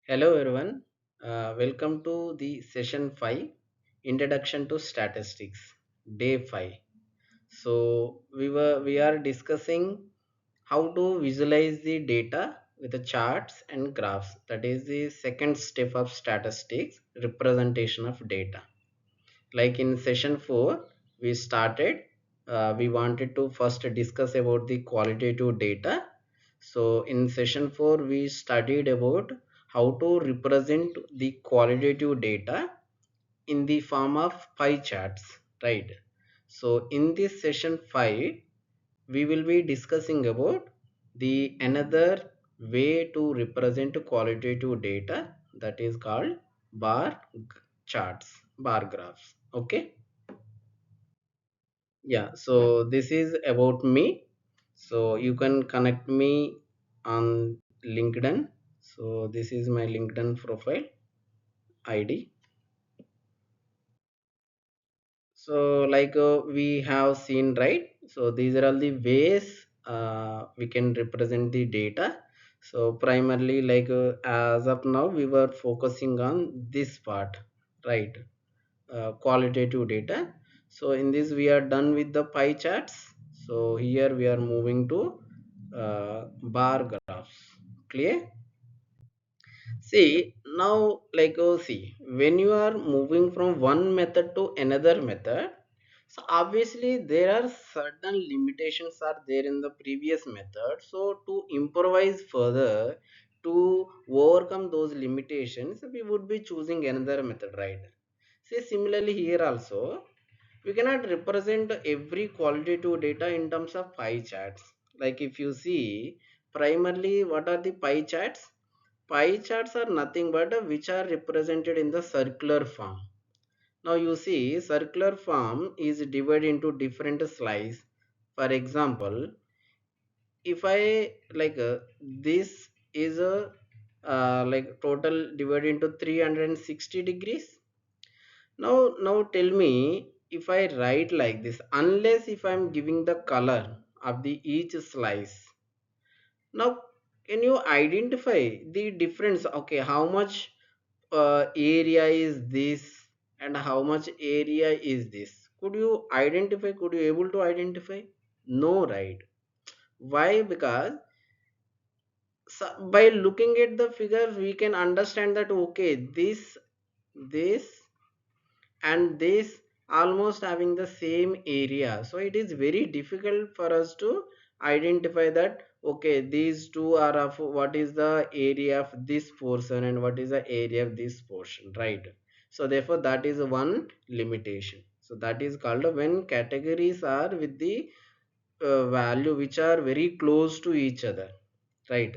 Hello everyone, welcome to the session 5 Introduction to Statistics Day 5. So we are discussing how to visualize the data with the charts and graphs. That is the second step of statistics, representation of data. Like in session 4 we started, we wanted to first discuss about the qualitative data. So in session 4 we studied about how to represent the qualitative data in the form of pie charts, right? So in this session 5 we will be discussing about the another way to represent qualitative data, that is called bar charts, bar graphs. Okay. Yeah, so this is about me. So you can connect me on LinkedIn. So this is my LinkedIn profile ID. So we have seen, right? So these are all the ways we can represent the data. So primarily as of now we were focusing on this part, right? Qualitative data. So in this we are done with the pie charts. So here we are moving to bar graphs. Clear? See now, see, when you are moving from one method to another method, so obviously there are certain limitations are there in the previous method. So to improvise further, to overcome those limitations, we would be choosing another method, right? See, similarly here also, we cannot represent every qualitative data in terms of pie charts. Like if you see, primarily what are the pie charts? Pie charts are nothing but which are represented in the circular form. Now you see, circular form is divided into different slices. For example, if I this is a total divided into 360 degrees. Now tell me, if I write like this, unless if I'm giving the color of the each slice. Now, can you identify the difference? Okay, how much area is this and how much area is this? Could you identify? Could you able to identify? No, right? Why? Because by looking at the figure, we can understand that okay, this and this almost having the same area, so it is very difficult for us to identify that okay, these two are of what is the area of this portion and what is the area of this portion, right? So therefore that is one limitation. So that is called when categories are with the value which are very close to each other, right?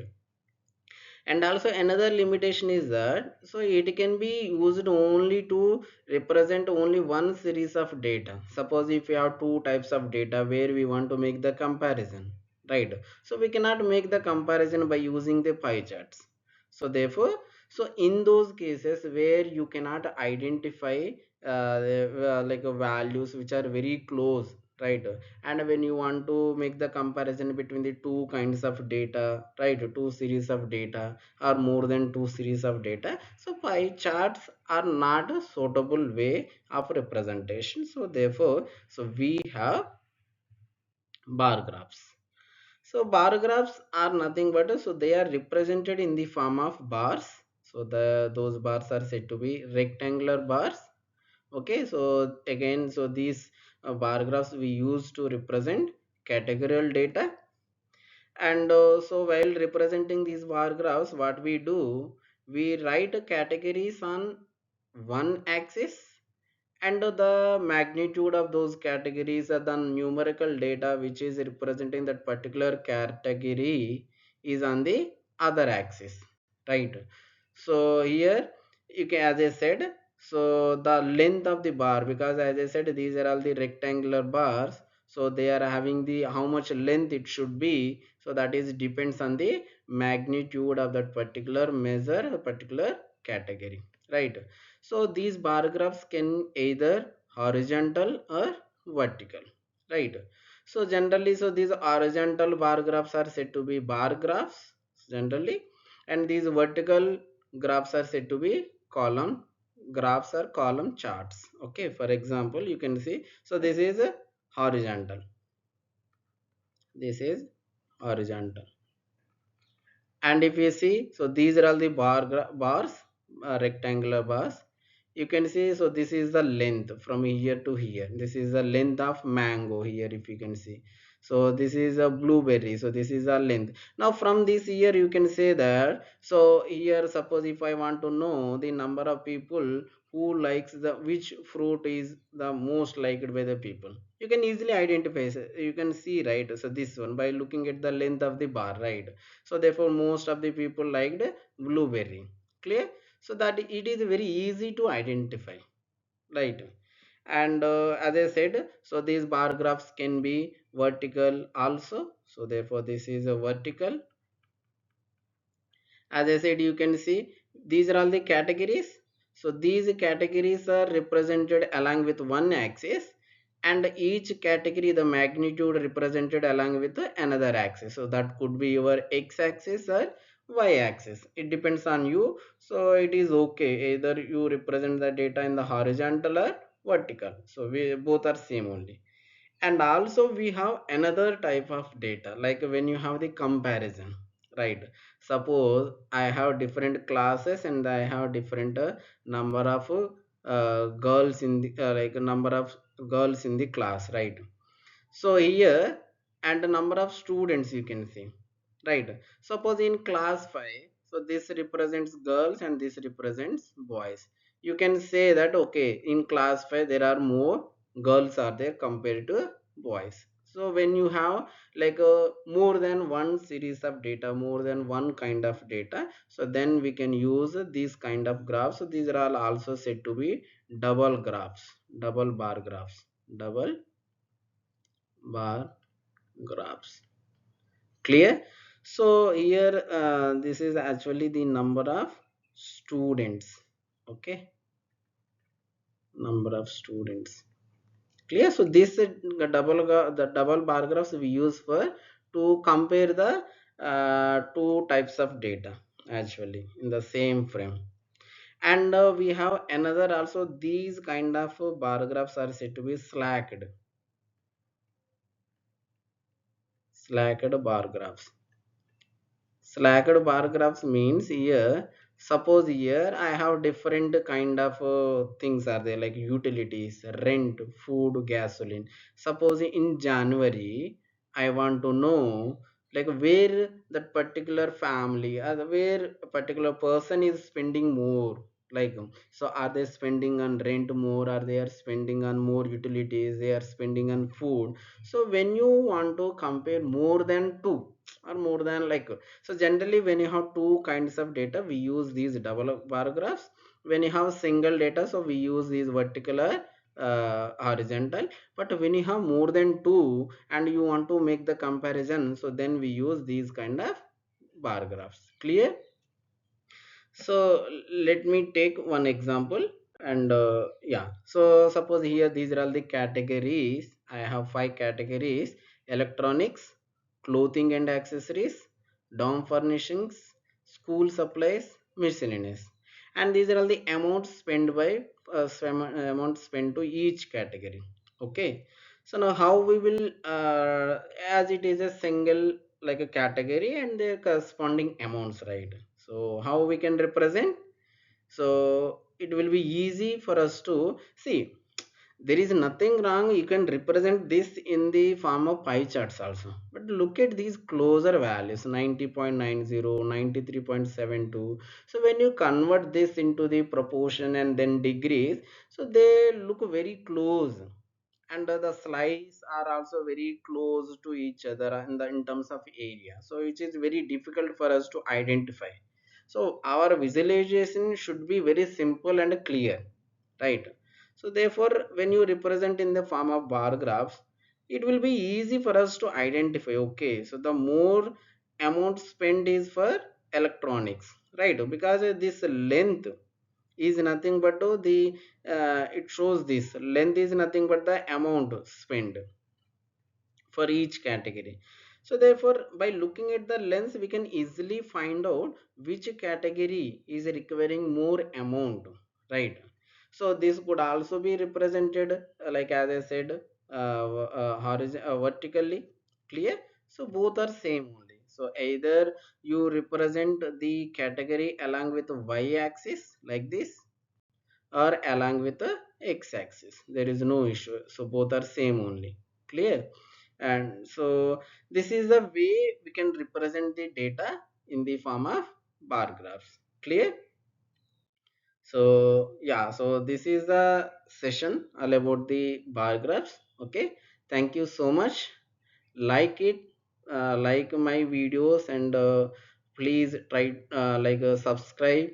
And also another limitation is that so it can be used only to represent only one series of data. Suppose if we have two types of data where we want to make the comparison, right? So we cannot make the comparison by using the pie charts. So therefore, so in those cases where you cannot identify values which are very close, right? And when you want to make the comparison between the two kinds of data, right, two series of data or more than two series of data, so pie charts are not a suitable way of representation. So therefore, so we have bar graphs. So bar graphs are nothing but so they are represented in the form of bars. So the those bars are said to be rectangular bars. Okay, so again, so these bar graphs we use to represent categorical data. And so while representing these bar graphs, what we do, we write categories on one axis, and the magnitude of those categories are the numerical data which is representing that particular category is on the other axis, right? So here you can, as I said, so the length of the bar, because as I said these are all the rectangular bars, so they are having the how much length it should be, so that is depends on the magnitude of that particular measure, particular category, right? So these bar graphs can either horizontal or vertical, right? So generally, so these horizontal bar graphs are said to be bar graphs generally, and these vertical graphs are said to be column graphs or column charts. Okay, for example, you can see, so this is a horizontal, this is horizontal. And if you see, so these are all the bars, rectangular bars. You can see, so this is the length from here to here, this is the length of mango here, if you can see. So this is a blueberry, so this is a length. Now from this here you can say that, so here suppose if I want to know the number of people who likes the which fruit is the most liked by the people, you can easily identify, you can see, right? So this one by looking at the length of the bar, right? So therefore most of the people liked blueberry. Clear? So that it is very easy to identify, right? And as I said, so these bar graphs can be vertical also, so therefore this is a vertical. As I said, you can see these are all the categories. So these categories are represented along with one axis, and each category the magnitude represented along with another axis. So that could be your x axis or y axis, it depends on you. So it is okay, either you represent the data in the horizontal or vertical, so we both are same only. And also we have another type of data, like when you have the comparison, right? Suppose I have different classes and I have different number of girls in the like number of girls in the class, right? So here, and the number of students you can see, right? Suppose in class 5, so this represents girls and this represents boys. You can say that okay, in class 5 there are more girls are there compared to boys. So when you have like more than one series of data, more than one kind of data, so then we can use these kind of graphs. So these are all also said to be double graphs, double bar graphs, double bar graphs. Clear? So here this is actually the number of students. Okay, number of students. Clear? So this the double bar graphs we use for to compare the two types of data actually in the same frame. And we have another also, these kind of bar graphs are said to be slacked bar graphs. Slacked bar graphs means here, suppose here I have different kind of things are there, like utilities, rent, food, gasoline. Suppose in January I want to know like where that particular family or where a particular person is spending more, like so are they spending on rent more, are they are spending on more utilities, they are spending on food. So when you want to compare more than two or more than like, so generally when you have two kinds of data we use these double bar graphs. When you have single data, so we use these vertical or horizontal. But when you have more than two and you want to make the comparison, so then we use these kind of bar graphs. Clear? So let me take one example. And yeah, so suppose here these are all the categories. I have five categories: electronics, clothing and accessories, dorm furnishings, school supplies, miscellaneous. And these are all the amounts spent by amount spent to each category. Okay, so now how we will as it is a single like a category and their corresponding amounts, right? So how we can represent? So it will be easy for us to see. There is nothing wrong, you can represent this in the form of pie charts also, but look at these closer values: 90.90, 93.72. So when you convert this into the proportion and then degrees, so they look very close. And the slices are also very close to each other in terms of area, so it is very difficult for us to identify. So our visualization should be very simple and clear, right? So therefore when you represent in the form of bar graphs, it will be easy for us to identify. Okay, so the more amount spent is for electronics, right? Because this length is nothing but the it shows this length is nothing but the amount spent for each category. So therefore by looking at the lens we can easily find out which category is requiring more amount, right? So this could also be represented like as I said vertically. Clear? So both are same only. So either you represent the category along with y axis like this, or along with the x-axis, there is no issue. So both are same only. Clear? And so this is the way we can represent the data in the form of bar graphs. Clear? So yeah, so this is the session all about the bar graphs. Okay, thank you so much. Like it, like my videos, and please try subscribe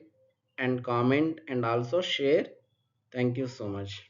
and comment and also share. Thank you so much.